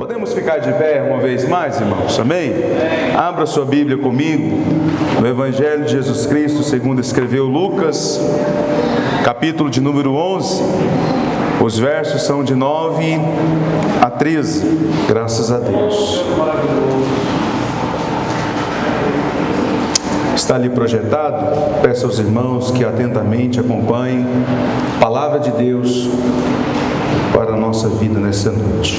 Podemos ficar de pé uma vez mais, irmãos? Amém? Abra sua Bíblia comigo no Evangelho de Jesus Cristo, segundo escreveu Lucas, capítulo de número 11. Os versos são de 9 a 13. Graças a Deus. Está ali projetado. Peço aos irmãos que atentamente acompanhem a palavra de Deus para a nossa vida nessa noite.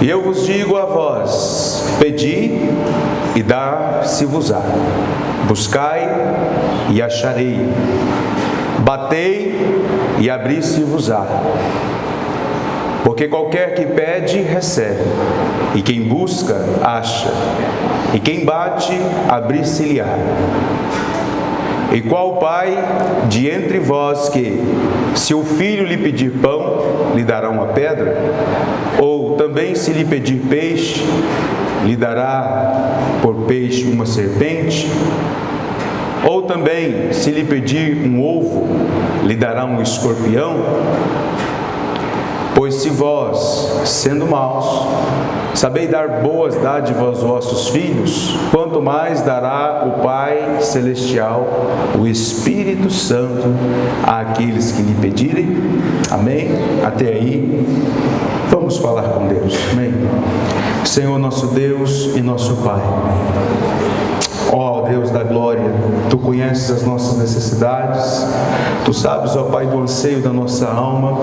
E eu vos digo a vós: pedi e dar-se-vos-á, buscai e acharei, batei e abrir-se-vos-á. Porque qualquer que pede, recebe, e quem busca, acha, e quem bate, abrir-se-lhe-á. E qual pai de entre vós que, se o filho lhe pedir pão, lhe dará uma pedra? Ou também, se lhe pedir peixe, lhe dará por peixe uma serpente? Ou também, se lhe pedir um ovo, lhe dará um escorpião? Pois se vós, sendo maus, sabeis dar boas dádivas aos vossos filhos, quanto mais dará o Pai Celestial o Espírito Santo àqueles que lhe pedirem. Amém? Até aí, vamos falar com Deus. Amém? Senhor nosso Deus e nosso Pai, ó Deus da glória, Tu conheces as nossas necessidades, Tu sabes, ó Pai, do anseio da nossa alma,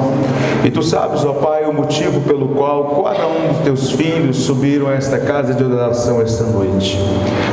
e Tu sabes, ó Pai, o motivo pelo qual cada um dos Teus filhos subiram a esta casa de adoração esta noite.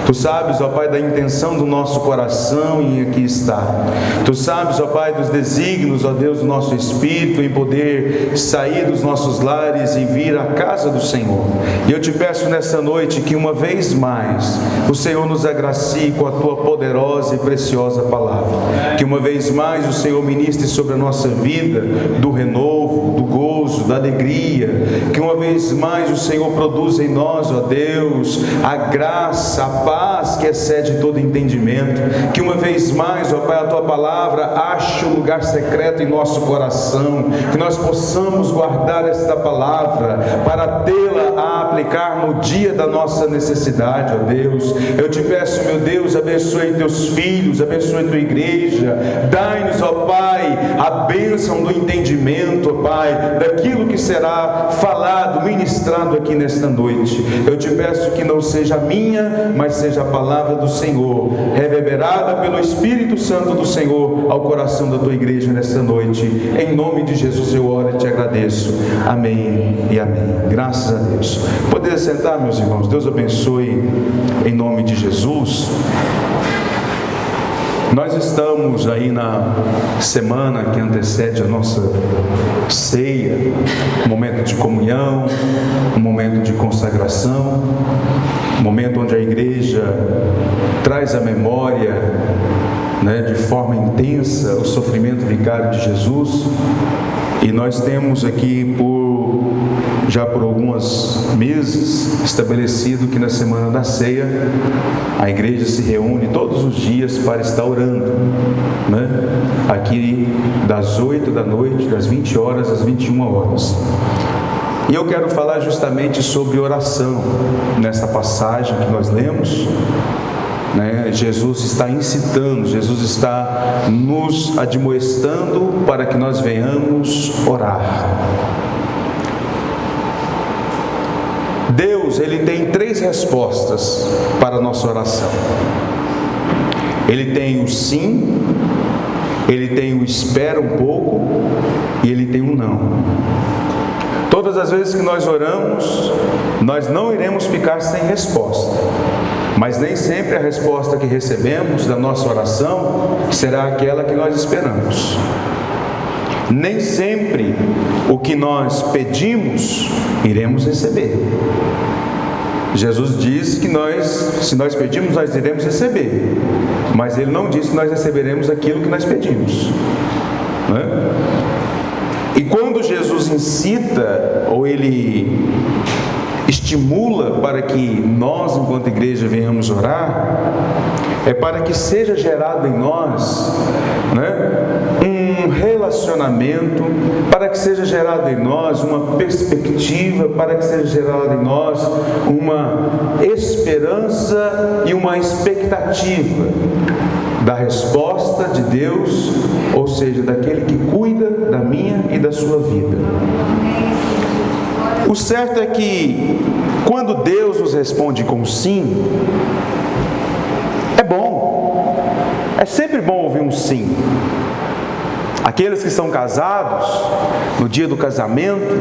Tu sabes, ó Pai, da intenção do nosso coração em aqui estar. Tu sabes, ó Pai, dos desígnios, ó Deus, do nosso espírito em poder sair dos nossos lares e vir à casa do Senhor. E eu te peço nessa noite que uma vez mais o Senhor nos agracie com a Tua poderosa e preciosa palavra. Que uma vez mais o Senhor ministre sobre a nossa vida do renovo, do gozo, da alegria. Que uma vez mais o Senhor produza em nós, ó Deus, a graça, a paz que excede todo entendimento. Que uma vez mais, ó Pai, a Tua palavra ache um lugar secreto em nosso coração. Que nós possamos guardar esta palavra para tê-la a aplicar no dia da nossa necessidade, ó Deus. Eu te peço, meu Deus, abençoe Teus filhos, abençoe Tua igreja. Dai-nos, ó Pai, a bênção do entendimento, ó Pai, daquilo que será falado, ministrado aqui nesta noite. Eu te peço que não seja a minha, mas seja a palavra do Senhor, reverberada pelo Espírito Santo do Senhor ao coração da Tua igreja nesta noite. Em nome de Jesus eu oro e te agradeço. Amém e amém. Graças a Deus. Poder sentar, meus irmãos. Deus abençoe em nome de Jesus. Nós estamos aí na semana que antecede a nossa ceia, um momento de comunhão, um momento de consagração, um momento onde a igreja traz à memória, de forma intensa, o sofrimento vicário de Jesus. E nós temos aqui já por alguns meses estabelecido que na semana da ceia a igreja se reúne todos os dias para estar orando, aqui das 8 da noite, das 20 horas às 21 horas. E eu quero falar justamente sobre oração nessa passagem que nós lemos. Jesus está incitando, Jesus está nos admoestando para que nós venhamos orar. Deus, Ele tem 3 respostas para a nossa oração. Ele tem o sim, Ele tem o espera um pouco e Ele tem o não. Todas as vezes que nós oramos, nós não iremos ficar sem resposta. Mas nem sempre a resposta que recebemos da nossa oração será aquela que nós esperamos. Nem sempre o que nós pedimos, iremos receber. Jesus diz que se nós pedimos, nós iremos receber. Mas Ele não diz que nós receberemos aquilo que nós pedimos. E quando Jesus incita, ou Ele estimula para que nós, enquanto igreja, venhamos orar, é para que seja gerado em nós um relacionamento relacionamento, para que seja gerado em nós uma perspectiva, para que seja gerado em nós uma esperança e uma expectativa da resposta de Deus, ou seja, daquele que cuida da minha e da sua vida. O certo é que quando Deus nos responde com sim, é bom, é sempre bom ouvir um sim. Aqueles que são casados, no dia do casamento,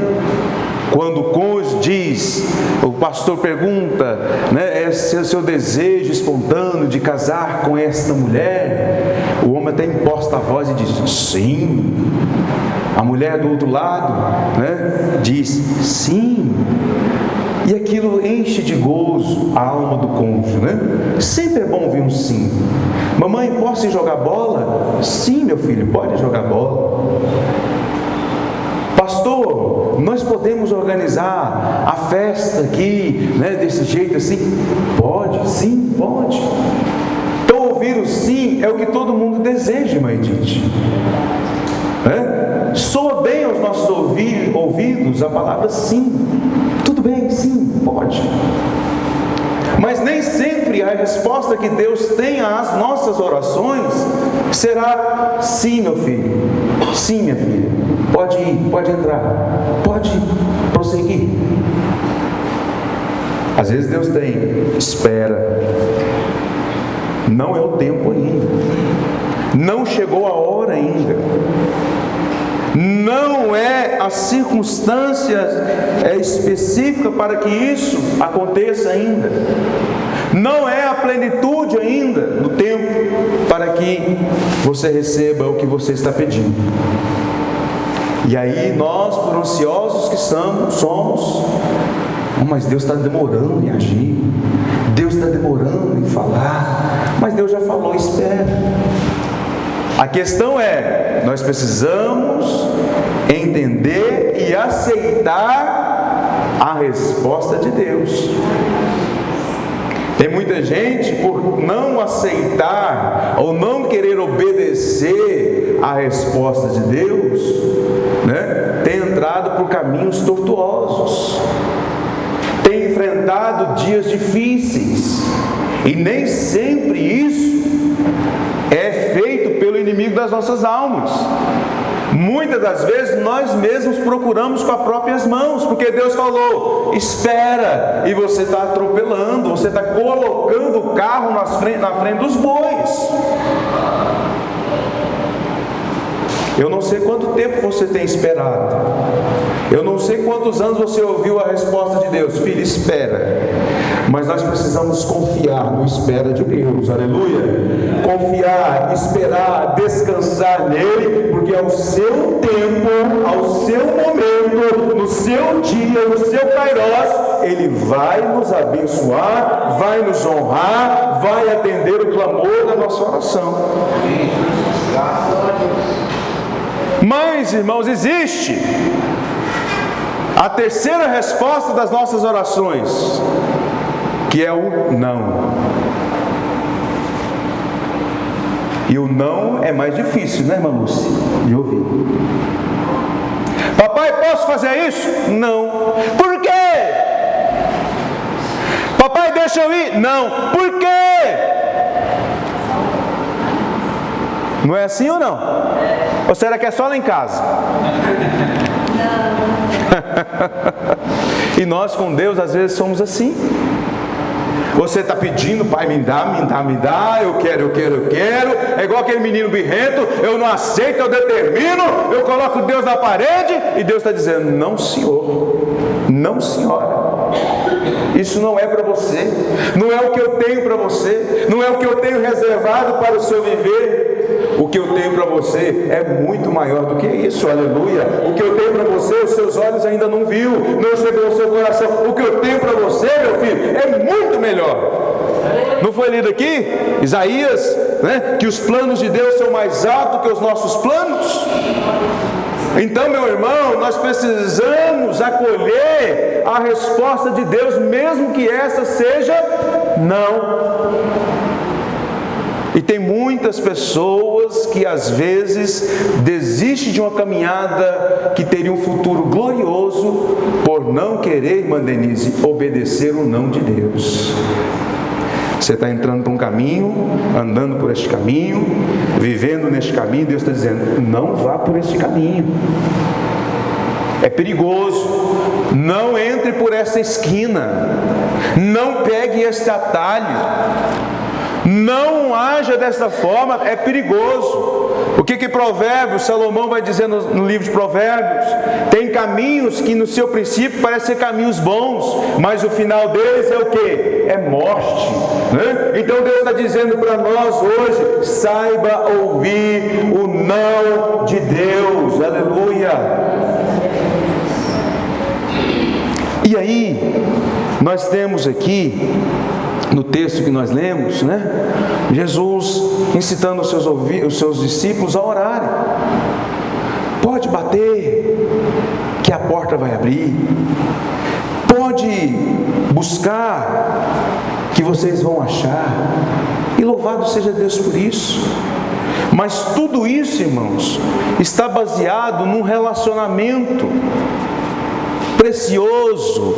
quando o cônjuge diz, o pastor pergunta, né, é seu desejo espontâneo de casar com esta mulher, o homem até imposta a voz e diz, sim. A mulher do outro lado, né, diz, sim. E aquilo enche de gozo a alma do cônjuge, né? Sempre é bom ouvir um sim. Mamãe, posso ir jogar bola? Sim, meu filho, pode jogar bola. Pastor, nós podemos organizar a festa aqui, né, desse jeito assim? Pode, sim, pode. Então ouvir o sim é o que todo mundo deseja, irmã Edith. Soa bem aos nossos ouvidos a palavra sim. Tudo bem, sim, pode. Mas nem sempre a resposta que Deus tem às nossas orações será sim, meu filho, sim, minha filha, pode ir, pode entrar, pode prosseguir. Às vezes Deus tem, espera, não é o tempo ainda, não chegou a hora ainda, não é a circunstância específica para que isso aconteça ainda, não é a plenitude ainda do tempo para que você receba o que você está pedindo. E aí nós, por ansiosos que somos, mas Deus está demorando em agir, Deus está demorando em falar, mas Deus já falou, espera. A questão é, nós precisamos entender e aceitar a resposta de Deus. Tem muita gente, por não aceitar ou não querer obedecer à resposta de Deus, né, tem entrado por caminhos tortuosos, tem enfrentado dias difíceis, e nem sempre isso é feito pelo inimigo das nossas almas. Muitas das vezes nós mesmos procuramos com as próprias mãos, porque Deus falou, espera, e você está atropelando, você está colocando o carro na frente dos bois. Eu não sei quanto tempo você tem esperado, eu não sei quantos anos você ouviu a resposta de Deus, filho, espera. Mas nós precisamos confiar no espera de Deus, aleluia. Confiar, esperar, descansar nele, porque ao seu tempo, ao seu momento, no seu dia, no seu kairos, ele vai nos abençoar, vai nos honrar, vai atender o clamor da nossa oração. Mas, irmãos, existe a terceira resposta das nossas orações, que é o não. E o não é mais difícil, né, irmã Lúcia, de ouvir. Papai, posso fazer isso? Não. Por quê? Papai, deixa eu ir? Não. Por quê? Não é assim ou não? Ou será que é só lá em casa? E nós com Deus às vezes somos assim. Você está pedindo, pai, me dá, eu quero. É igual aquele menino birrento, eu não aceito, eu determino, eu coloco Deus na parede, e Deus está dizendo, não senhor, não senhora. Isso não é para você, não é o que eu tenho para você, não é o que eu tenho reservado para o seu viver. O que eu tenho para você é muito maior do que isso, aleluia. O que eu tenho para você, os seus olhos ainda não viu, não chegou ao seu coração. O que eu tenho para você, meu filho, é muito melhor. Não foi lido aqui? Isaías, né? Que os planos de Deus são mais altos que os nossos planos. Então, meu irmão, nós precisamos acolher a resposta de Deus, mesmo que essa seja não. E tem muitas pessoas pessoas que às vezes desistem de uma caminhada que teria um futuro glorioso por não querer, irmã Denise, obedecer o não de Deus. Você está entrando por um caminho, andando por este caminho, vivendo neste caminho, Deus está dizendo, não vá por este caminho. É perigoso, não entre por essa esquina, não pegue este atalho, não haja dessa forma, é perigoso. O que Provérbios, Salomão vai dizer no livro de Provérbios? Tem caminhos que no seu princípio parecem ser caminhos bons, mas o final deles é o quê? É morte, né? Então Deus está dizendo para nós hoje, saiba ouvir o não de Deus, aleluia. E aí, nós temos aqui, no texto que nós lemos, né? Jesus incitando os seus discípulos a orarem. Pode bater, que a porta vai abrir. Pode buscar, que vocês vão achar. E louvado seja Deus por isso. Mas tudo isso, irmãos, está baseado num relacionamento precioso,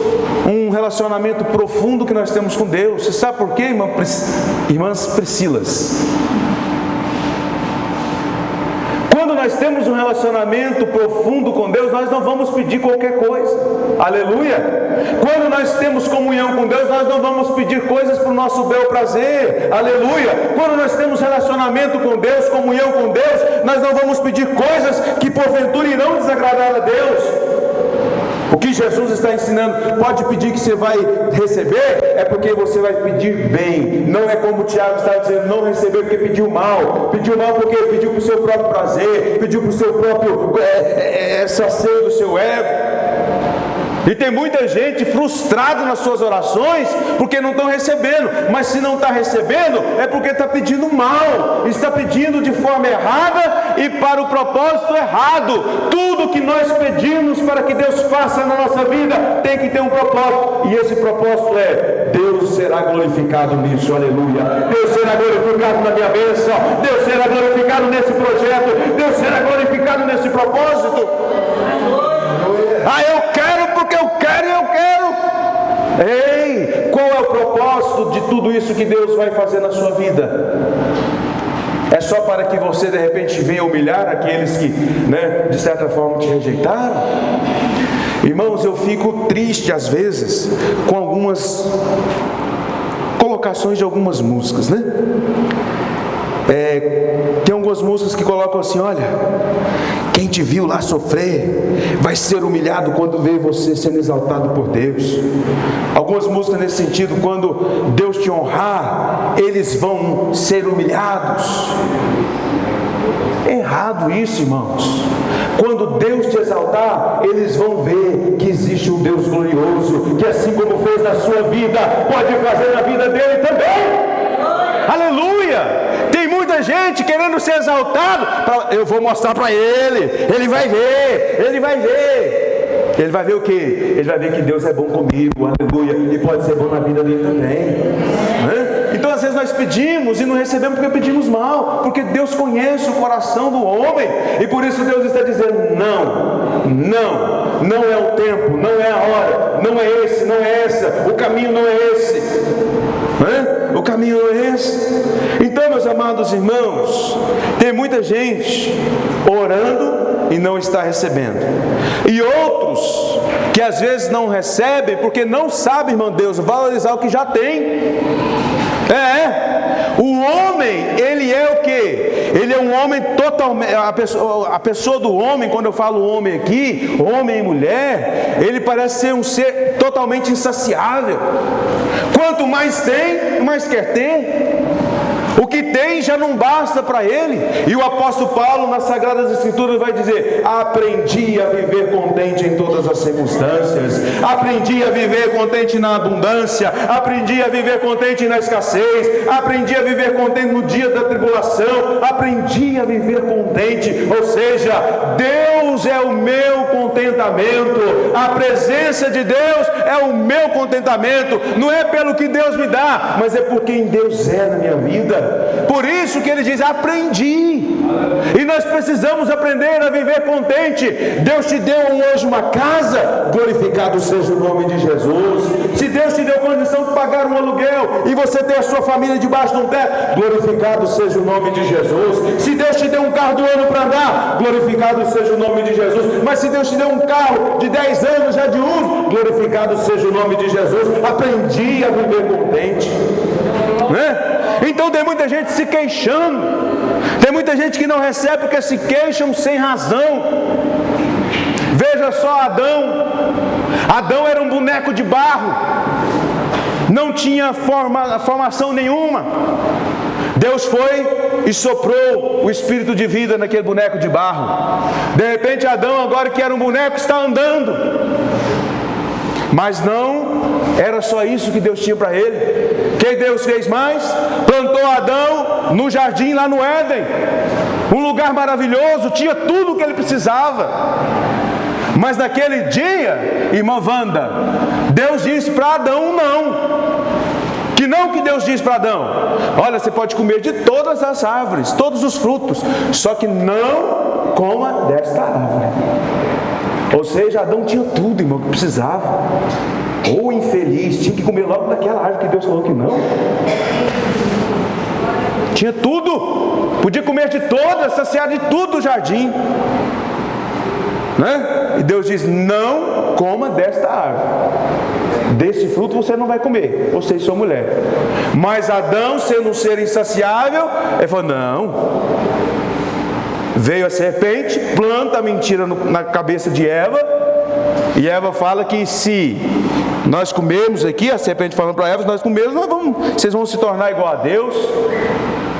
um relacionamento profundo que nós temos com Deus. Você sabe por quê, irmãs Priscilas? Quando nós temos um relacionamento profundo com Deus, nós não vamos pedir qualquer coisa, aleluia. Quando nós temos comunhão com Deus, nós não vamos pedir coisas para o nosso bel prazer, aleluia. Quando nós temos relacionamento com Deus, comunhão com Deus, nós não vamos pedir coisas que porventura irão desagradar a Deus. O que Jesus está ensinando, pode pedir que você vai receber, é porque você vai pedir bem. Não é como o Tiago está dizendo, não receber porque pediu mal. Pediu mal porque pediu para o seu próprio prazer, pediu para o seu próprio sacio do seu ego. E tem muita gente frustrada nas suas orações porque não estão recebendo. Mas se não está recebendo, é porque está pedindo mal, está pedindo de forma errada e para o propósito errado. Tudo que nós pedimos para que Deus faça na nossa vida tem que ter um propósito. E esse propósito é: Deus será glorificado nisso, aleluia. Deus será glorificado na minha bênção, Deus será glorificado nesse projeto, Deus será glorificado nesse propósito. Ah, eu quero porque eu quero e eu quero. Ei, qual é o propósito de tudo isso que Deus vai fazer na sua vida? É só para que você de repente venha humilhar aqueles que, de certa forma te rejeitaram? Irmãos, eu fico triste às vezes com algumas colocações de algumas músicas, né? Tem algumas músicas que colocam assim: olha, quem te viu lá sofrer vai ser humilhado quando vê você sendo exaltado por Deus. Algumas músicas nesse sentido: quando Deus te honrar, eles vão ser humilhados. É errado isso, irmãos. Quando Deus te exaltar, eles vão ver que existe um Deus glorioso, que assim como fez na sua vida, pode fazer na vida dele também. Aleluia! Tem muita gente querendo ser exaltado. Eu vou mostrar para ele. Ele vai ver. Ele vai ver. Ele vai ver o quê? Ele vai ver que Deus é bom comigo. Aleluia. E pode ser bom na vida dele também. Então às vezes nós pedimos e não recebemos porque pedimos mal. Porque Deus conhece o coração do homem. E por isso Deus está dizendo: não é o tempo, não é a hora, não é esse, não é essa, o caminho não é esse. O caminho não é esse. Então, meus amados irmãos, tem muita gente orando e não está recebendo, e outros que às vezes não recebem porque não sabem, irmão Deus, valorizar o que já tem. O homem, ele é o quê? Ele é um homem totalmente, a pessoa do homem, quando eu falo homem aqui, homem e mulher, ele parece ser um ser totalmente insaciável. Quanto mais tem, mais quer ter. O que tem já não basta para ele. E o apóstolo Paulo, nas Sagradas Escrituras, vai dizer: aprendi a viver contente em todas as circunstâncias, aprendi a viver contente na abundância, aprendi a viver contente na escassez, aprendi a viver contente no dia da tribulação, aprendi a viver contente. Ou seja, Deus é o meu contentamento, a presença de Deus é o meu contentamento. Não é pelo que Deus me dá, mas é por quem Deus é na minha vida. Por isso que ele diz: aprendi. E nós precisamos aprender a viver contente. Deus te deu hoje uma casa, glorificado seja o nome de Jesus. Se Deus te deu condição de pagar um aluguel e você tem a sua família debaixo de um teto, glorificado seja o nome de Jesus. Se Deus te deu um carro do ano para andar, glorificado seja o nome de Jesus. Mas se Deus te deu um carro de 10 anos já de uso, glorificado seja o nome de Jesus. Aprendi a viver contente, né? Então tem muita gente se queixando, tem muita gente que não recebe porque se queixam sem razão. Veja só Adão era um boneco de barro, não tinha formação nenhuma. Deus foi e soprou o espírito de vida naquele boneco de barro. De repente Adão, agora que era um boneco, está andando. Mas não era só isso que Deus tinha para ele. O que Deus fez mais? Plantou Adão no jardim lá no Éden, um lugar maravilhoso, tinha tudo o que ele precisava. Mas naquele dia, irmã Wanda, Deus disse para Adão que Deus disse para Adão: olha, você pode comer de todas as árvores, todos os frutos, só que não coma desta árvore. Ou seja, Adão tinha tudo, irmão, que precisava. Ou infeliz, tinha que comer logo daquela árvore que Deus falou que não. Tinha tudo, podia comer de todas, saciar de tudo o jardim, né? E Deus diz: não coma desta árvore, desse fruto você não vai comer, você e sua mulher. Mas Adão, sendo um ser insaciável, ele falou: não. Veio a serpente, planta a mentira na cabeça de Eva, e Eva fala que se nós comermos aqui, a serpente falando para Eva, se nós comermos, vocês vão se tornar igual a Deus.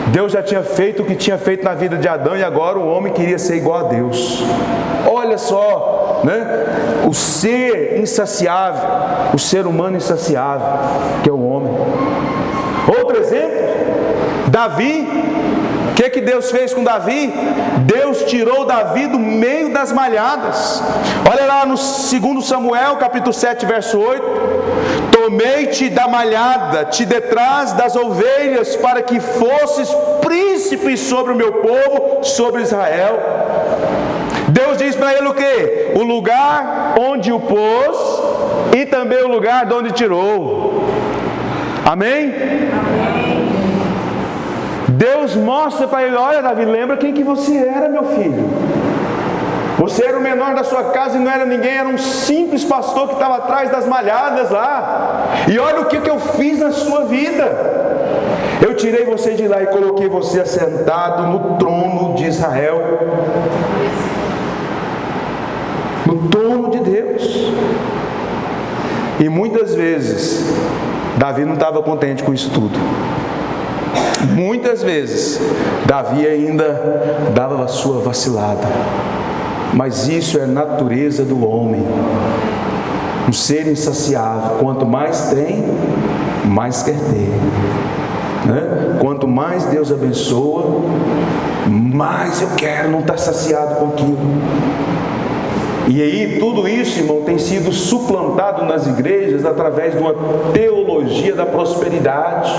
Deus já tinha feito o que tinha feito na vida de Adão, e agora o homem queria ser igual a Deus. Olha só, né? O ser insaciável, o ser humano insaciável, que é o homem. Outro exemplo, Davi. O que Deus fez com Davi? Deus tirou Davi do meio das malhadas. Olha lá no 2 Samuel, capítulo 7, verso 8. Tomei-te da malhada, te detrás das ovelhas, para que fosses príncipe sobre o meu povo, sobre Israel. Deus diz para ele o quê? O lugar onde o pôs e também o lugar de onde tirou. Amém? Amém. Deus mostra para ele: olha, Davi, lembra quem que você era, meu filho. Você era o menor da sua casa e não era ninguém, era um simples pastor que estava atrás das malhadas lá. E olha o que eu fiz na sua vida. Eu tirei você de lá e coloquei você assentado no trono de Israel, no trono de Deus. E muitas vezes Davi não estava contente com isso tudo. Muitas vezes Davi ainda dava a sua vacilada. Mas isso é a natureza do homem, um ser insaciável. Quanto mais tem, mais quer ter, né? Quanto mais Deus abençoa, mais eu quero, não estar saciado com aquilo. E aí tudo isso, irmão, tem sido suplantado nas igrejas através de uma teologia da prosperidade,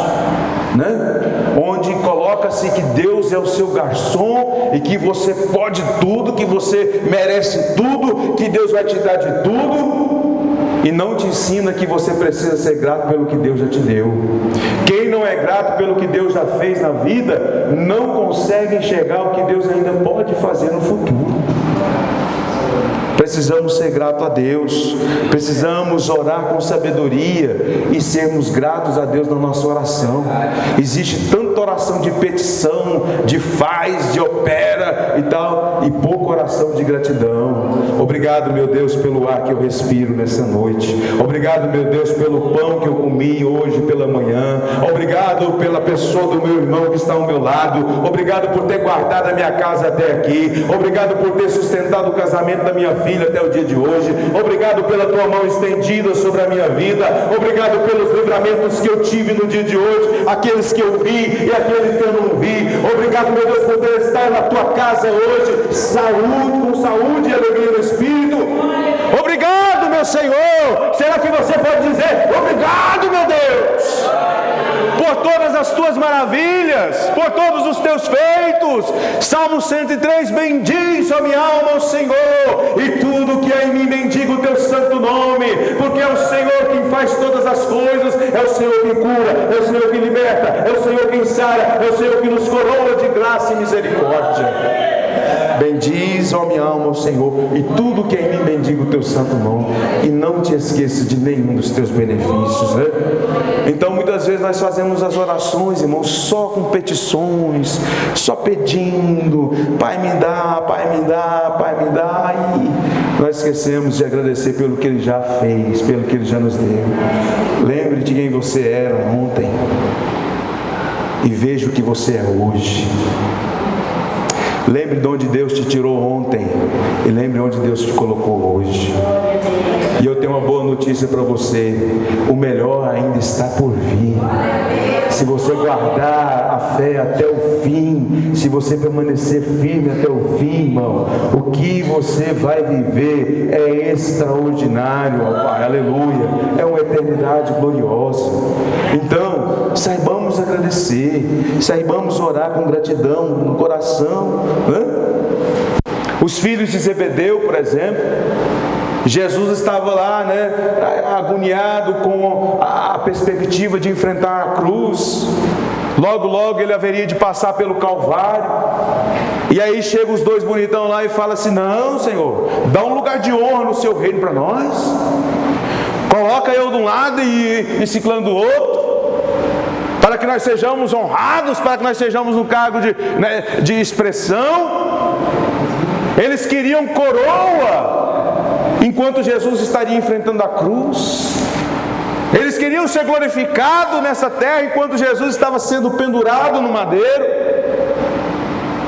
né? Onde coloca-se que Deus é o seu garçom e que você pode tudo, que você merece tudo, que Deus vai te dar de tudo, e não te ensina que você precisa ser grato pelo que Deus já te deu. Quem não é grato pelo que Deus já fez na vida, não consegue enxergar o que Deus ainda pode fazer no futuro. Precisamos ser gratos a Deus, precisamos orar com sabedoria e sermos gratos a Deus na nossa oração. Existe tanta oração de petição, de faz, de opera e tal, e pouca oração de gratidão. Obrigado, meu Deus, pelo ar que eu respiro nessa noite. Obrigado, meu Deus, pelo pão que eu comi hoje pela manhã. Obrigado pela pessoa do meu irmão que está ao meu lado. Obrigado por ter guardado a minha casa até aqui. Obrigado por ter sustentado o casamento da minha filha até o dia de hoje. Obrigado pela tua mão estendida sobre a minha vida. Obrigado pelos livramentos que eu tive no dia de hoje, aqueles que eu vi e aqueles que eu não vi. Obrigado, meu Deus, por ter estado na tua casa hoje, com saúde e alegria no Espírito. Obrigado, meu Senhor. Será que você pode dizer: obrigado, meu Deus, por todas as tuas tuas maravilhas, por todos os teus feitos. Salmo 103, bendiz, ó minha alma, ao Senhor, e tudo que é em mim bendiga o teu santo nome, porque é o Senhor quem faz todas as coisas, é o Senhor que cura, é o Senhor que liberta, é o Senhor quem sara, é o Senhor que nos coroa de graça e misericórdia. Bendiz, ó minha alma, ao Senhor, e tudo que é em mim bendiga o teu santo nome, e não te esqueça de nenhum dos teus benefícios, né? Então muitas vezes nós fazemos as orações, irmãos, só com petições, só pedindo, Pai me dá, Pai me dá, Pai me dá, e nós esquecemos de agradecer pelo que Ele já fez, pelo que Ele já nos deu. Lembre de quem você era ontem e veja o que você é hoje. Lembre de onde Deus te tirou ontem e lembre onde Deus te colocou hoje. E eu tenho uma boa notícia para você: o melhor ainda está por vir. Se você guardar a fé até o fim, se você permanecer firme até o fim, irmão, o que você vai viver é extraordinário, ó Pai, aleluia, é uma eternidade gloriosa. Então, saibamos agradecer, saibamos orar com gratidão no coração, né? Os filhos de Zebedeu, por exemplo, Jesus estava lá, né, agoniado com a perspectiva de enfrentar a cruz. Logo, logo ele haveria de passar pelo Calvário. E aí chegam os dois bonitão lá e falam assim: não, Senhor, dá um lugar de honra no seu reino para nós. Coloca eu de um lado e Ciclano do outro, para que nós sejamos honrados, para que nós sejamos no cargo de expressão. Eles queriam coroa, enquanto Jesus estaria enfrentando a cruz. Eles queriam ser glorificados nessa terra, enquanto Jesus estava sendo pendurado no madeiro.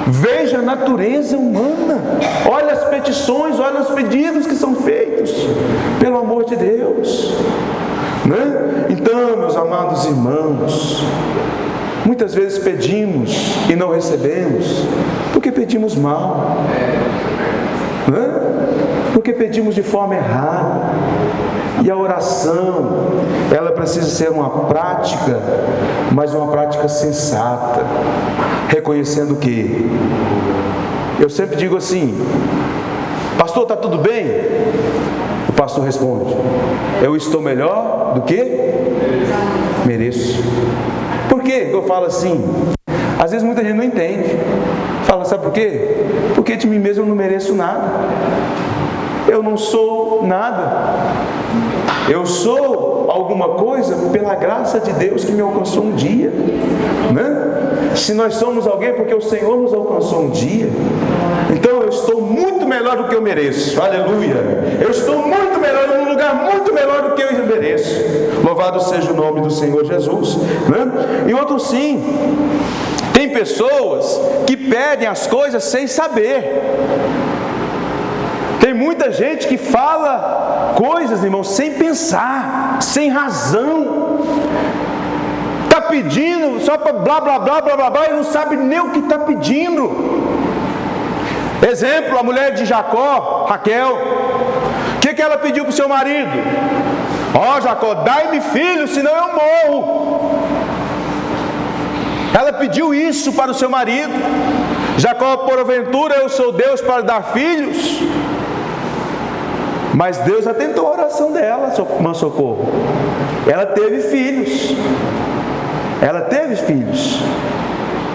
Veja a natureza humana, olha as petições, olha os pedidos que são feitos, pelo amor de Deus, né? Então, meus amados irmãos, muitas vezes pedimos e não recebemos, porque pedimos mal, né? Porque pedimos de forma errada. E a oração, ela precisa ser uma prática, mas uma prática sensata, reconhecendo que, eu sempre digo assim: pastor, está tudo bem? O pastor responde: eu estou melhor do que mereço. Por que eu falo assim? Às vezes muita gente não entende. Fala, sabe por quê? Porque de mim mesmo eu não mereço nada. Eu não sou nada. Eu sou alguma coisa pela graça de Deus que me alcançou um dia, né? Se nós somos alguém, porque o Senhor nos alcançou um dia. Então eu estou muito melhor do que eu mereço. Aleluia! Eu estou muito melhor, num lugar muito melhor do que eu mereço. Louvado seja o nome do Senhor Jesus, né? E outro sim, tem pessoas que pedem as coisas sem saber. Tem muita gente que fala coisas, irmão, sem pensar, sem razão. Está pedindo só para blá, blá, blá, blá, blá, blá, e não sabe nem o que está pedindo. Exemplo, a mulher de Jacó, Raquel. O que ela pediu para o seu marido? Ó, Jacó, dai-me filho, senão eu morro. Ela pediu isso para o seu marido. Jacó, porventura eu sou Deus para dar filhos? Mas Deus atendeu a oração dela, meu socorro. Ela teve filhos. Ela teve filhos.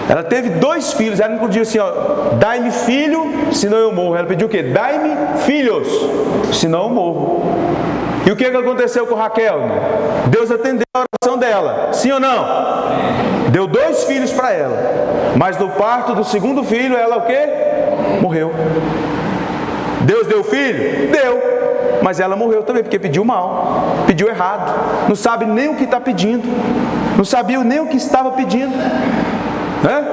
Ela teve 2 filhos. Ela não podia assim, ó, dai-me filho, senão eu morro. Ela pediu o quê? Dai-me filhos, senão eu morro. E o que aconteceu com Raquel? Deus atendeu a oração dela. Sim ou não? Deu 2 filhos para ela. Mas no parto do segundo filho, ela o quê? Morreu. Deus deu filho? Deu. Mas ela morreu também, porque pediu mal, pediu errado, não sabe nem o que está pedindo, não sabia nem o que estava pedindo, né?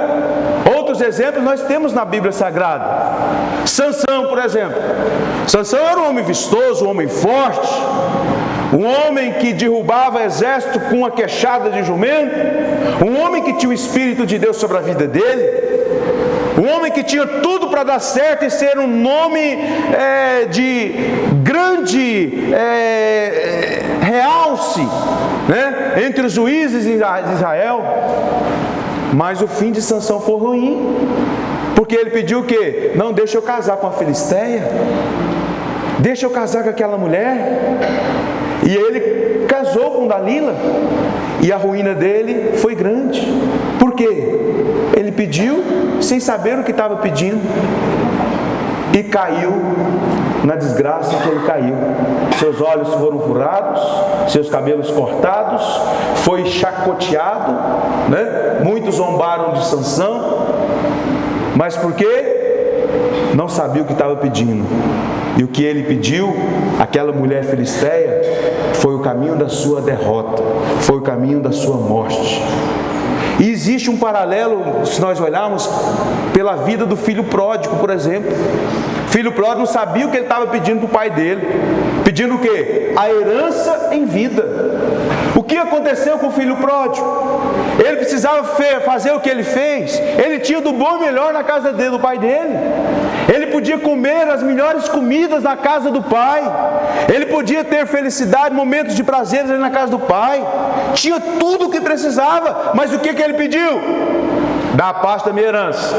Outros exemplos nós temos na Bíblia Sagrada. Sansão, por exemplo. Sansão era um homem vistoso, um homem forte, um homem que derrubava exército com uma queixada de jumento, um homem que tinha o Espírito de Deus sobre a vida dele, um homem que tinha tudo para dar certo e ser um nome de grande realce né? Entre os juízes de Israel. Mas o fim de Sansão foi ruim, porque ele pediu o quê? Não, deixa eu casar com a filisteia, deixa eu casar com aquela mulher. E ele casou com Dalila, e a ruína dele foi grande. Por quê? Ele pediu sem saber o que estava pedindo, e caiu na desgraça que ele caiu. Seus olhos foram furados, seus cabelos cortados, foi chacoteado, né? Muitos zombaram de Sansão, mas por quê? Não sabia o que estava pedindo. E o que ele pediu, aquela mulher filisteia, foi o caminho da sua derrota, foi o caminho da sua morte. E existe um paralelo, se nós olharmos, pela vida do filho pródigo, por exemplo. O filho pródigo não sabia o que ele estava pedindo para o pai dele. Pedindo o quê? A herança em vida. O que aconteceu com o filho pródigo? Ele precisava fazer o que ele fez. Ele tinha do bom e melhor na casa dele, do pai dele. Ele podia comer as melhores comidas na casa do pai. Ele podia ter felicidade, momentos de prazer na casa do pai. Tinha tudo o que precisava. Mas o que ele pediu? Dá a parte da minha herança.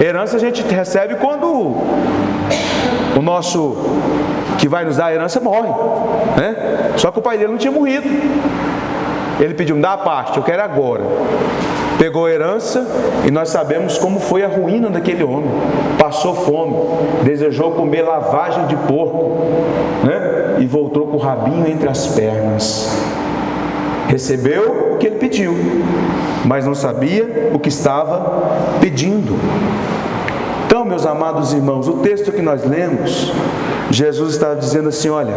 Herança a gente recebe quando o nosso que vai nos dar a herança morre, né? Só que o pai dele não tinha morrido. Ele pediu, me dá a parte, eu quero agora. Pegou a herança, e nós sabemos como foi a ruína daquele homem. Passou fome, desejou comer lavagem de porco, né? E voltou com o rabinho entre as pernas. Recebeu o que ele pediu, mas não sabia o que estava pedindo. Então, meus amados irmãos, o texto que nós lemos, Jesus está dizendo assim, olha,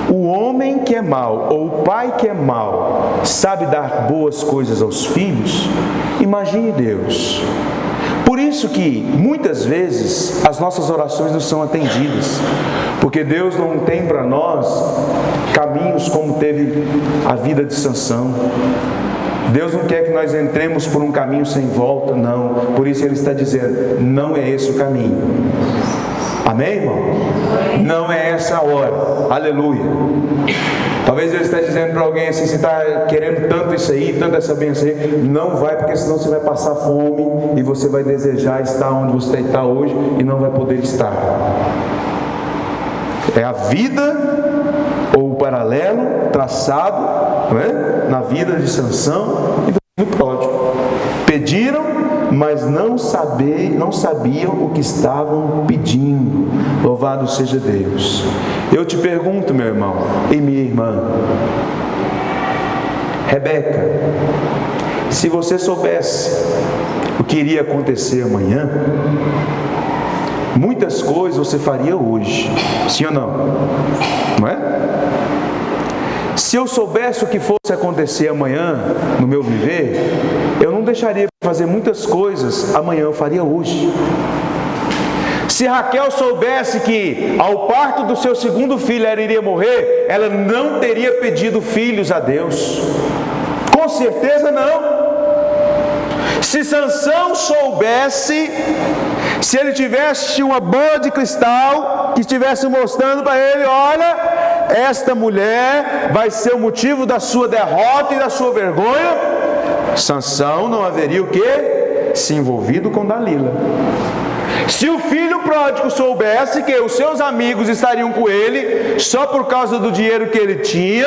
o homem que é mau, ou o pai que é mau, sabe dar boas coisas aos filhos, imagine Deus. Por isso que, muitas vezes, as nossas orações não são atendidas, porque Deus não tem para nós caminhos como teve a vida de Sansão. Deus não quer que nós entremos por um caminho sem volta, não. Por isso Ele está dizendo, não é esse o caminho. Amém, irmão? Não é essa a hora. Aleluia. Talvez Ele está dizendo para alguém assim, você está querendo tanto isso aí, tanto essa bênção aí, não vai, porque senão você vai passar fome e você vai desejar estar onde você está hoje e não vai poder estar. É a vida ou o paralelo traçado, não é? Na vida de Sansão e do filho pródigo. Pediram, mas não sabiam o que estavam pedindo. Louvado seja Deus. Eu te pergunto, meu irmão e minha irmã, Rebeca, se você soubesse o que iria acontecer amanhã, muitas coisas você faria hoje, sim ou não? Não é? Se eu soubesse o que fosse acontecer amanhã no meu viver, eu não deixaria de fazer muitas coisas amanhã, eu faria hoje. Se Raquel soubesse que ao parto do seu segundo filho ela iria morrer, ela não teria pedido filhos a Deus. Com certeza não. Se Sansão soubesse, se ele tivesse uma bola de cristal que estivesse mostrando para ele, olha, esta mulher vai ser o motivo da sua derrota e da sua vergonha, Sansão não haveria o quê? Se envolvido com Dalila. Se o filho pródigo soubesse que os seus amigos estariam com ele só por causa do dinheiro que ele tinha,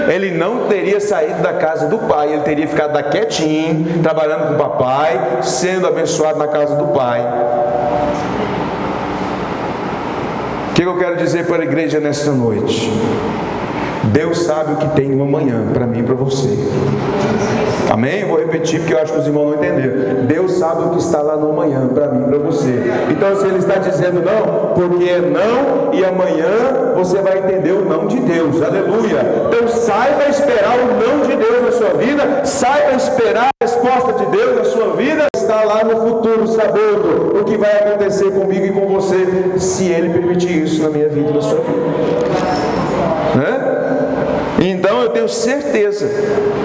ele não teria saído da casa do pai, ele teria ficado lá quietinho, trabalhando com o papai, sendo abençoado na casa do pai. O que eu quero dizer para a igreja nesta noite? Deus sabe o que tem no amanhã para mim e para você. Amém? Vou repetir porque eu acho que os irmãos não entenderam. Deus sabe o que está lá no amanhã para mim e para você. Então, se Ele está dizendo não, porque é não, e amanhã você vai entender o não de Deus. Aleluia! Então, saiba esperar o não de Deus na sua vida, saiba esperar a resposta de Deus na sua vida. Está lá no futuro, sabendo o que vai acontecer comigo e com você, se Ele permitir isso na minha vida e na sua vida. Né? Então eu tenho certeza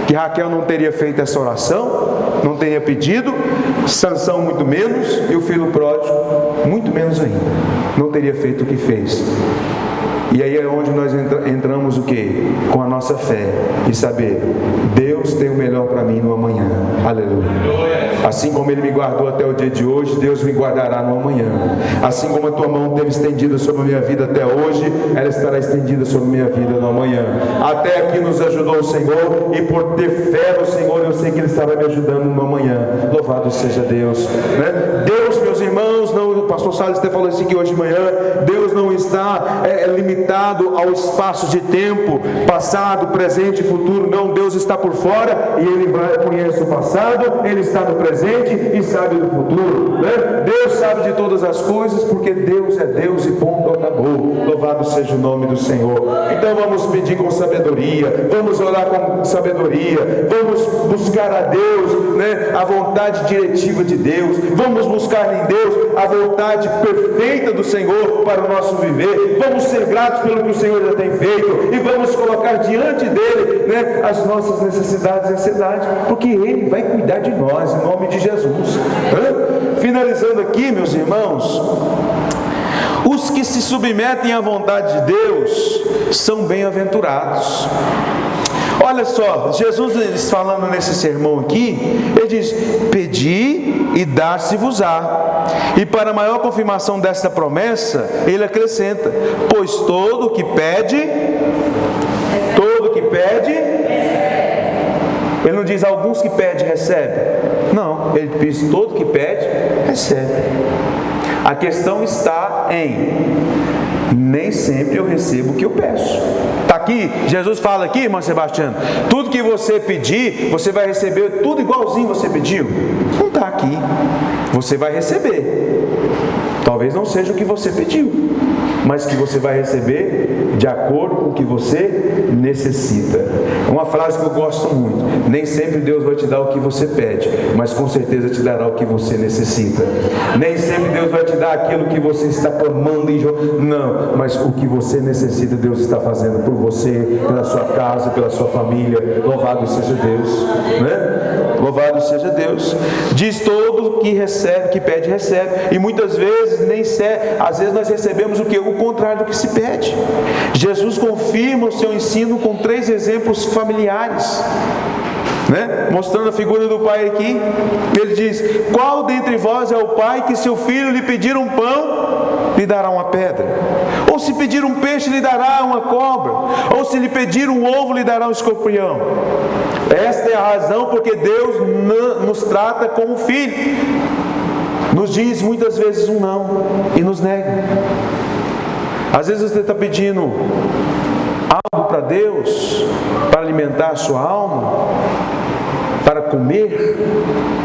que Raquel não teria feito essa oração, não teria pedido, Sansão muito menos, e o filho pródigo muito menos ainda, não teria feito o que fez. E aí é onde nós entramos o quê? Com a nossa fé e saber, Deus tem o melhor para mim no amanhã. Aleluia. Assim como Ele me guardou até o dia de hoje, Deus me guardará no amanhã. Assim como a tua mão teve estendida sobre a minha vida até hoje, ela estará estendida sobre a minha vida no amanhã. Até aqui nos ajudou o Senhor, e por ter fé no Senhor, eu sei que Ele estará me ajudando no amanhã. Louvado seja Deus, né? Deus, meus irmãos, não, o pastor Salles até falou isso aqui hoje de manhã, Deus não está limitado ao espaço de tempo, passado, presente e futuro. Não, Deus está por fora, e Ele conhece o passado, Ele está no presente e sabe do futuro, né? Deus sabe de todas as coisas, porque Deus é Deus e ponto, acabou. Louvado seja o nome do Senhor. Então vamos pedir com sabedoria, vamos orar com sabedoria, vamos buscar a Deus, né, a vontade diretiva de Deus, vamos buscar em Deus a vontade perfeita do Senhor para o nosso viver, vamos ser gratos pelo que o Senhor já tem feito, e vamos colocar diante dele, né, as nossas necessidades e ansiedades, porque Ele vai cuidar de nós, em nome de Jesus. Finalizando aqui, meus irmãos, os que se submetem à vontade de Deus são bem-aventurados. Olha só, Jesus falando nesse sermão aqui, Ele diz, pedi e dar-se-vos-á. E para maior confirmação dessa promessa, Ele acrescenta, pois todo o que pede, Ele não diz alguns que pede, recebe. Não, Ele diz todo que pede, recebe. A questão está em, nem sempre eu recebo o que eu peço. Está aqui, Jesus fala aqui, irmão Sebastião, tudo que você pedir, você vai receber tudo igualzinho você pediu. Não está aqui. Você vai receber. Talvez não seja o que você pediu, mas que você vai receber de acordo com o que você necessita. Uma frase que eu gosto muito: nem sempre Deus vai te dar o que você pede, mas com certeza te dará o que você necessita. Nem sempre Deus vai te dar aquilo que você está clamando e não, mas o que você necessita, Deus está fazendo por você, pela sua casa, pela sua família. Louvado seja Deus, né? Louvado seja Deus. Diz todo que recebe, que pede, recebe. E muitas vezes às vezes nós recebemos o que? O contrário do que se pede. Jesus confirma o seu ensino com 3 exemplos familiares, né? Mostrando a figura do pai aqui. Ele diz, qual dentre vós é o pai que se o filho lhe pedir um pão, lhe dará uma pedra? Ou se pedir um peixe, lhe dará uma cobra? Ou se lhe pedir um ovo, lhe dará um escorpião? Esta é a razão porque Deus nos trata como filho. Nos diz muitas vezes um não e nos nega. Às vezes você está pedindo algo para Deus, para alimentar a sua alma, para comer,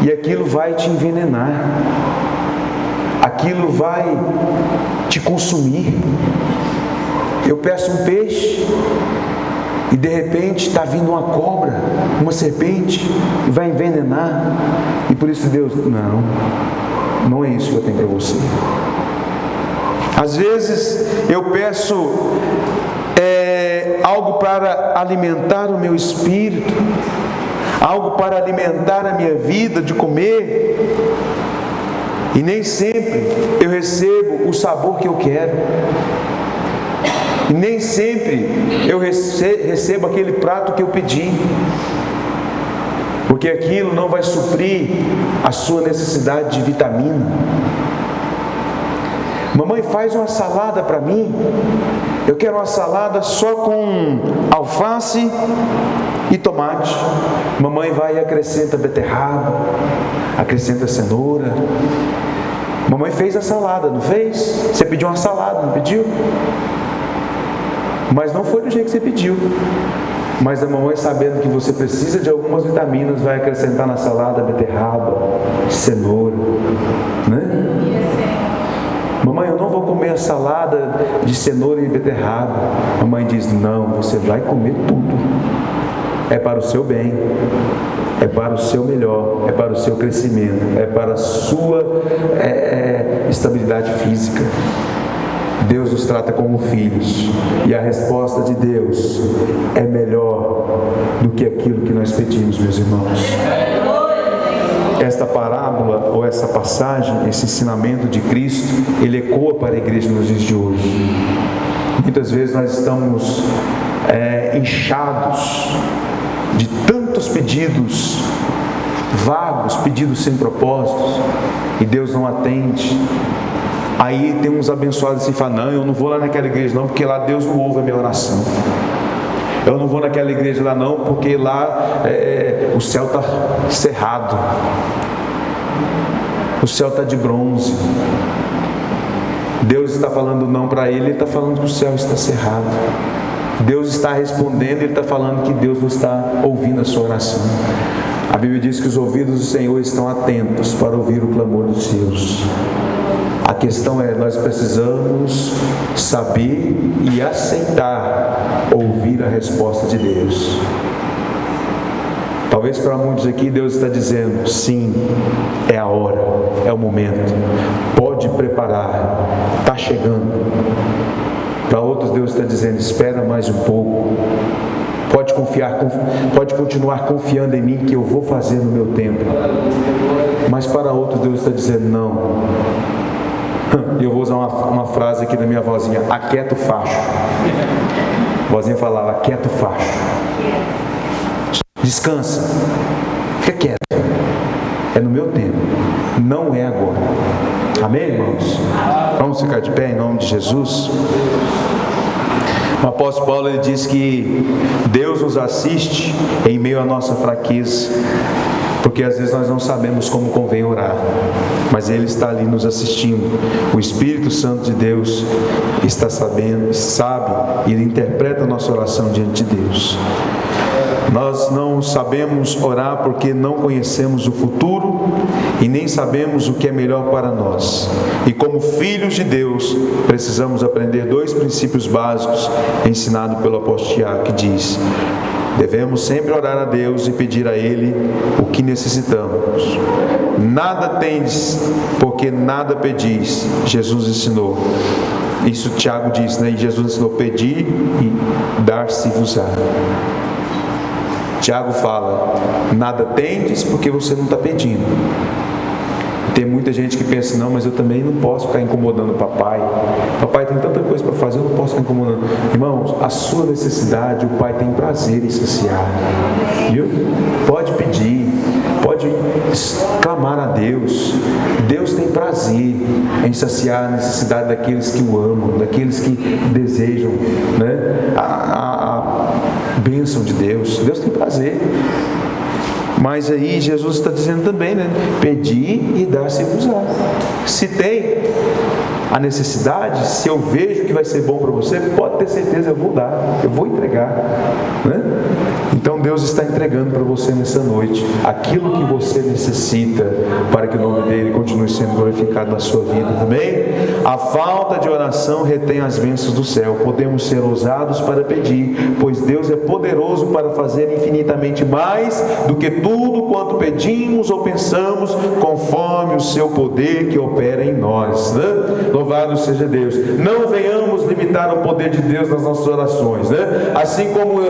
e aquilo vai te envenenar, aquilo vai te consumir. Eu peço um peixe e de repente está vindo uma cobra, uma serpente, e vai envenenar, e por isso Deus, não é isso que eu tenho para você. Às vezes eu peço algo para alimentar o meu espírito, algo para alimentar a minha vida de comer, e nem sempre eu recebo o sabor que eu quero, e nem sempre eu recebo aquele prato que eu pedi, porque aquilo não vai suprir a sua necessidade de vitamina. Mamãe, faz uma salada para mim. Eu quero uma salada só com alface e tomate. Mamãe vai e acrescenta beterraba, acrescenta cenoura. Mamãe fez a salada, não fez? Você pediu uma salada, não pediu? Mas não foi do jeito que você pediu. Mas a mamãe, sabendo que você precisa de algumas vitaminas, vai acrescentar na salada beterraba, cenoura, né? Mamãe, eu não vou comer a salada de cenoura e beterraba. A mãe diz, não, você vai comer tudo. É para o seu bem, é para o seu melhor, é para o seu crescimento, é para a sua estabilidade física. Deus nos trata como filhos, e a resposta de Deus é melhor do que aquilo que nós pedimos, meus irmãos. Esta parábola, ou essa passagem, esse ensinamento de Cristo, ele ecoa para a igreja nos dias de hoje. Muitas vezes nós estamos inchados de tantos pedidos vagos, pedidos sem propósitos, e Deus não atende. Aí tem uns abençoados assim, falam, não, eu não vou lá naquela igreja não, porque lá Deus não ouve a minha oração. Eu não vou naquela igreja lá não, porque lá o céu está cerrado, o céu está de bronze. Deus está falando não para ele está falando que o céu está cerrado. Deus está respondendo, ele está falando que Deus não está ouvindo a sua oração. A Bíblia diz que os ouvidos do Senhor estão atentos para ouvir o clamor dos seus. A questão é, nós precisamos saber e aceitar ouvir a resposta de Deus. Talvez para muitos aqui Deus está dizendo, sim, é a hora, é o momento, pode preparar, está chegando. Para outros Deus está dizendo, espera mais um pouco, pode confiar, pode continuar confiando em mim que eu vou fazer no meu tempo. Mas para outros Deus está dizendo, não. Eu vou usar uma frase aqui da minha vozinha, aquieta o facho. A vozinha falava, aquieta o facho. Descansa, fica quieto, é no meu tempo, não é agora. Amém, irmãos? Vamos ficar de pé em nome de Jesus. O apóstolo Paulo ele diz que Deus nos assiste em meio à nossa fraqueza, porque às vezes nós não sabemos como convém orar, mas Ele está ali nos assistindo. O Espírito Santo de Deus está sabendo, sabe, e Ele interpreta a nossa oração diante de Deus. Nós não sabemos orar porque não conhecemos o futuro e nem sabemos o que é melhor para nós. E como filhos de Deus, precisamos aprender 2 princípios básicos ensinados pelo apóstolo Tiago, que diz: devemos sempre orar a Deus e pedir a Ele o que necessitamos. Nada tendes, porque nada pedis. Jesus ensinou. Isso Tiago diz, né? E Jesus ensinou: pedir e dar-se-vos-á. Tiago fala, nada tendes porque você não está pedindo. Tem muita gente que pensa, não, mas eu também não posso ficar incomodando o papai. Papai tem tanta coisa para fazer, eu não posso ficar incomodando. Irmãos, a sua necessidade, o pai tem prazer em saciar. Viu? Pode pedir, pode clamar a Deus. Deus tem prazer em saciar a necessidade daqueles que o amam, daqueles que desejam, né, a bênção de Deus. Deus tem prazer. Mas aí Jesus está dizendo também, né? Pedir e dar-se-vos-á. Se tem a necessidade, se eu vejo que vai ser bom para você, pode ter certeza, eu vou dar, eu vou entregar, né? Então Deus está entregando para você nessa noite aquilo que você necessita para que o nome dele continue sendo glorificado na sua vida, amém? A falta de oração retém as bênçãos do céu. Podemos ser ousados para pedir, pois Deus é poderoso para fazer infinitamente mais do que tudo quanto pedimos ou pensamos, conforme o seu poder que opera em nós, né? Louvado seja Deus. Não venhamos limitar o poder de Deus nas nossas orações, né? Assim como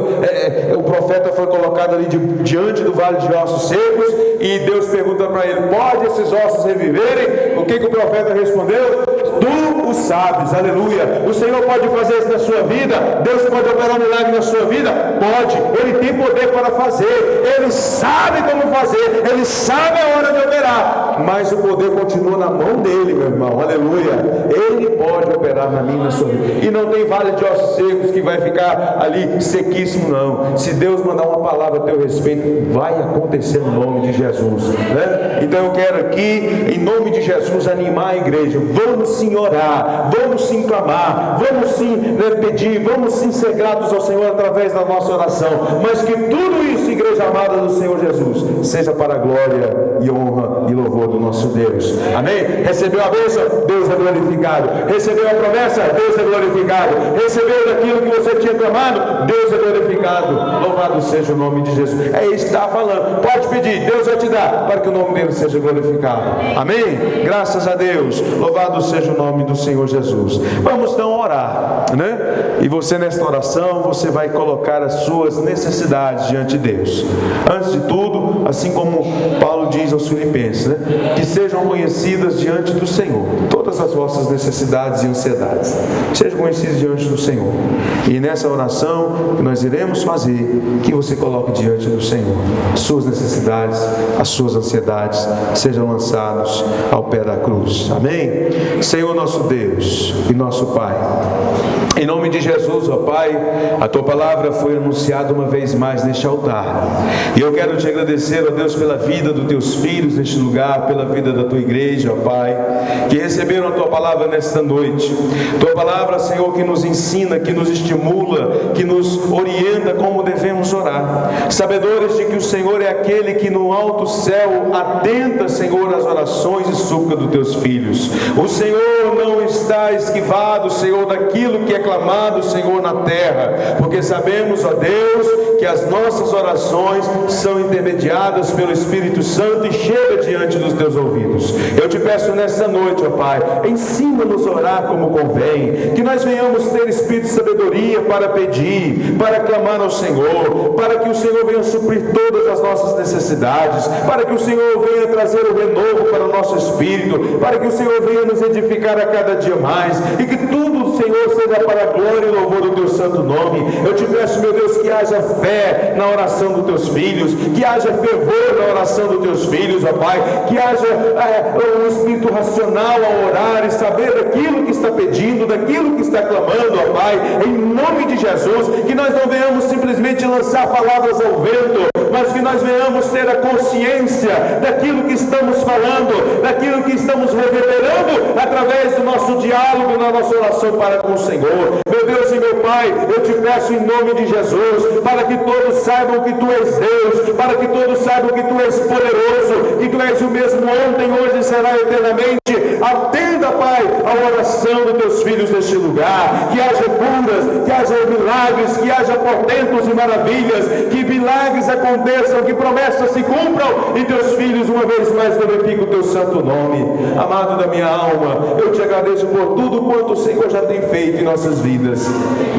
o profeta foi colocado ali diante do vale de ossos secos, e Deus pergunta para ele: pode esses ossos reviverem? O que o profeta respondeu? Tu o sabes, aleluia. O Senhor pode fazer isso na sua vida? Deus pode operar um milagre na sua vida? Pode, Ele tem poder para fazer, Ele sabe como fazer, Ele sabe a hora de operar, mas o poder continua na mão dEle, meu irmão, aleluia. Ele pode operar na minha e na sua vida, e não tem vale de ossos secos que vai ficar ali sequíssimo, não. Se Deus mandar uma palavra a teu respeito, vai acontecer no nome de Jesus, né? Então eu quero aqui, em nome de Jesus, animar a igreja. Vamos sim orar, vamos sim clamar, vamos sim, né, pedir, vamos sim ser gratos ao Senhor através da nossa oração, mas que tudo isso, igreja amada do Senhor Jesus, seja para a glória e honra e louvor do nosso Deus, amém? Recebeu a bênção? Deus é glorificado. Recebeu a promessa? Deus é glorificado. Recebeu daquilo que você tinha tinha clamado, Deus é glorificado. Louvado seja o nome de Jesus. É isso que está falando. Pode pedir, Deus vai te dar, para que o nome dele seja glorificado. Amém? Graças a Deus. Louvado seja o nome do Senhor Jesus. Vamos então orar, né? E você nesta oração, você vai colocar as suas necessidades diante de Deus. Antes de tudo, assim como Paulo diz aos Filipenses, né? Que sejam conhecidas diante do Senhor todas as vossas necessidades e ansiedades. Sejam conhecidas diante do Senhor. E nessa oração que nós iremos fazer, que você coloque diante do Senhor as suas necessidades, as suas ansiedades, sejam lançados ao pé da cruz. Amém? Senhor nosso Deus e nosso Pai, em nome de Jesus, ó Pai, a Tua palavra foi anunciada uma vez mais neste altar. E eu quero te agradecer, ó Deus, pela vida dos Teus filhos neste lugar, pela vida da Tua igreja, ó Pai, que receberam a Tua palavra nesta noite. Tua palavra, Senhor, que nos ensina, que nos estimula, que nos orienta como devemos orar. Sabedores de que o Senhor é aquele que no alto céu atenta, Senhor, às orações e súplicas dos Teus filhos. O Senhor não está esquivado, Senhor, daquilo que é clamado, Senhor, na terra, porque sabemos, ó Deus, que as nossas orações são intermediadas pelo Espírito Santo e chega diante dos Teus ouvidos. Eu te peço nesta noite, ó Pai, ensina-nos a orar como convém, que nós venhamos ter espírito de sabedoria para pedir, para clamar ao Senhor, para que o Senhor venha suprir todas as nossas necessidades, para que o Senhor venha trazer o renovo para o nosso espírito, para que o Senhor venha nos edificar a cada dia mais, e que tudo, Senhor, seja para a glória e louvor do Teu santo nome. Eu te peço, meu Deus, que haja fé na oração dos Teus filhos, que haja fervor na oração dos Teus filhos, ó Pai, que haja um espírito racional ao orar e saber daquilo que está pedindo, daquilo que está clamando, ó Pai, em nome de Jesus, que nós não venhamos simplesmente lançar palavras ao vento, mas que nós venhamos ter a consciência daquilo que estamos falando, daquilo que estamos reverberando através do nosso diálogo, da nossa oração para com o Senhor. Meu Deus e meu Pai, eu te peço em nome de Jesus, para que todos saibam que Tu és Deus, para que todos saibam que Tu és poderoso, que Tu és o mesmo ontem, hoje e será eternamente. Atenda, Pai, a oração dos Teus filhos neste lugar, que haja curas, que haja milagres, que haja portentos e maravilhas, que milagres aconteçam, que promessas se cumpram, e Teus filhos uma vez mais glorificam o Teu santo nome. Amado da minha alma, eu te agradeço por tudo quanto o Senhor já tem feito em nossas vidas,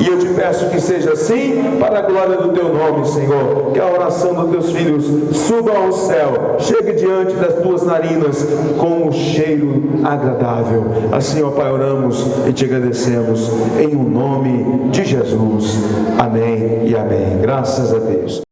e eu te peço que seja assim, para a glória do Teu nome, Senhor, que a oração dos Teus filhos suba ao céu, chegue diante das Tuas narinas com um cheiro agradável. Assim, ó Pai, oramos e te agradecemos em o nome de Jesus. Amém e amém. Graças a Deus.